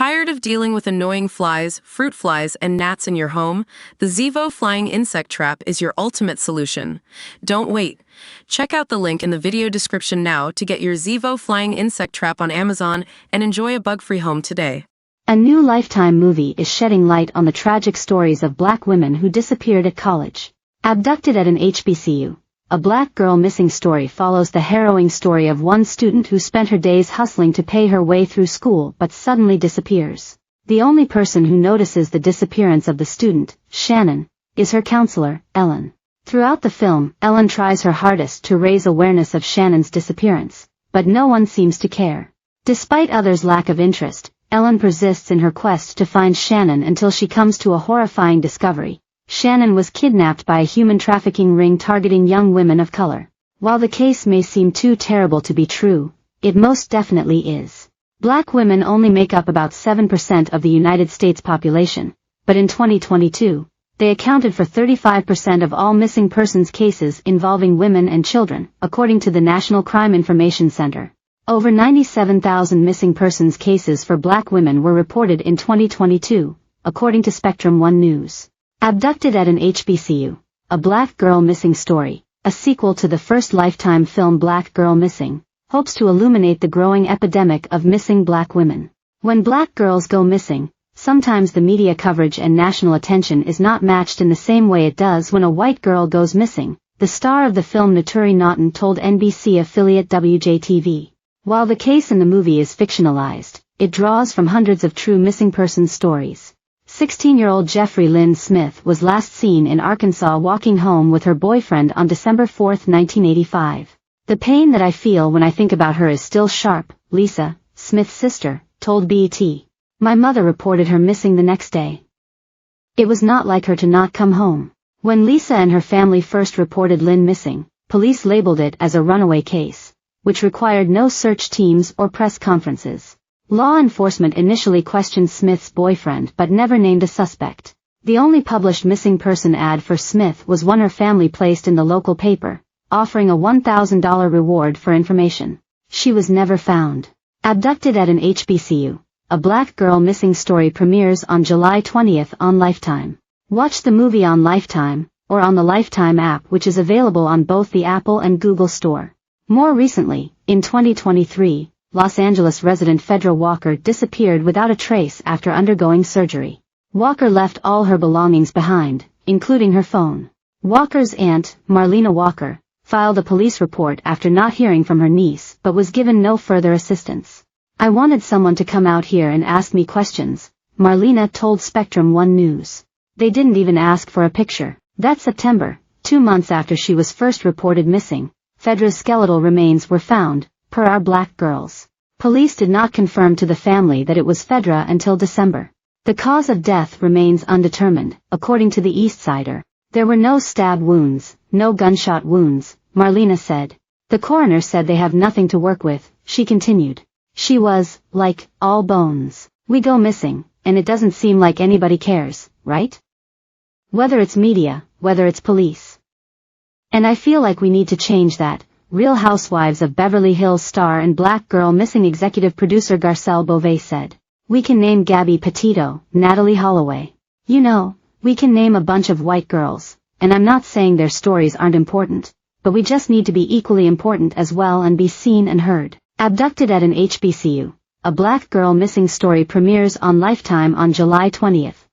Tired of dealing with annoying flies, fruit flies, and gnats in your home? The Zevo Flying Insect Trap is your ultimate solution. Don't wait. Check out the link in the video description now to get your Zevo Flying Insect Trap on Amazon and enjoy a bug-free home today. A new Lifetime movie is shedding light on the tragic stories of black women who disappeared at college. Abducted at an HBCU. A black girl missing story follows the harrowing story of one student who spent her days hustling to pay her way through school but suddenly disappears. The only person who notices the disappearance of the student, Shannon, is her counselor, Ellen. Throughout the film, Ellen tries her hardest to raise awareness of Shannon's disappearance, but no one seems to care. Despite others' lack of interest, Ellen persists in her quest to find Shannon until she comes to a horrifying discovery. Shannon was kidnapped by a human trafficking ring targeting young women of color. While the case may seem too terrible to be true, it most definitely is. Black women only make up about 7% of the United States population, but in 2022, they accounted for 35% of all missing persons cases involving women and children, according to the National Crime Information Center. Over 97,000 missing persons cases for black women were reported in 2022, according to Spectrum One News. Abducted at an HBCU. A Black Girl Missing Story, a sequel to the first Lifetime film Black Girl Missing, hopes to illuminate the growing epidemic of missing black women. When black girls go missing, sometimes the media coverage and national attention is not matched in the same way it does when a white girl goes missing, the star of the film Naturi Naughton told NBC affiliate WJTV. While the case in the movie is fictionalized, it draws from hundreds of true missing persons stories. 16-year-old Jeffrey Lynn Smith was last seen in Arkansas walking home with her boyfriend on December 4, 1985. The pain that I feel when I think about her is still sharp, Lisa, Smith's sister, told BET. My mother reported her missing the next day. It was not like her to not come home. When Lisa and her family first reported Lynn missing, police labeled it as a runaway case, which required no search teams or press conferences. Law enforcement initially questioned Smith's boyfriend but never named a suspect. The only published missing person ad for Smith was one her family placed in the local paper, offering a $1,000 reward for information. She was never found. Abducted at an HBCU. A Black Girl Missing Story premieres on July 20th on Lifetime. Watch the movie on Lifetime, or on the Lifetime app, which is available on both the Apple and Google Store. More recently, in 2023, Los Angeles resident Fedra Walker disappeared without a trace after undergoing surgery. Walker left all her belongings behind, including her phone. Walker's aunt, Marlena Walker, filed a police report after not hearing from her niece but was given no further assistance. I wanted someone to come out here and ask me questions, Marlena told Spectrum One News. They didn't even ask for a picture. That September, 2 months after she was first reported missing, Fedra's skeletal remains were found, per our black girls. Police did not confirm to the family that it was Fedra until December. The cause of death remains undetermined, according to the East Sider. There were no stab wounds, no gunshot wounds, Marlena said. The coroner said they have nothing to work with, she continued. She was, like, all bones. We go missing, and it doesn't seem like anybody cares, right? Whether it's media, whether it's police. And I feel like we need to change that. Real Housewives of Beverly Hills star and Black Girl Missing executive producer Garcelle Beauvais said. We can name Gabby Petito, Natalie Holloway. You know, we can name a bunch of white girls, and I'm not saying their stories aren't important, but we just need to be equally important as well and be seen and heard. Abducted at an HBCU. A Black Girl Missing Story premieres on Lifetime on July 20th.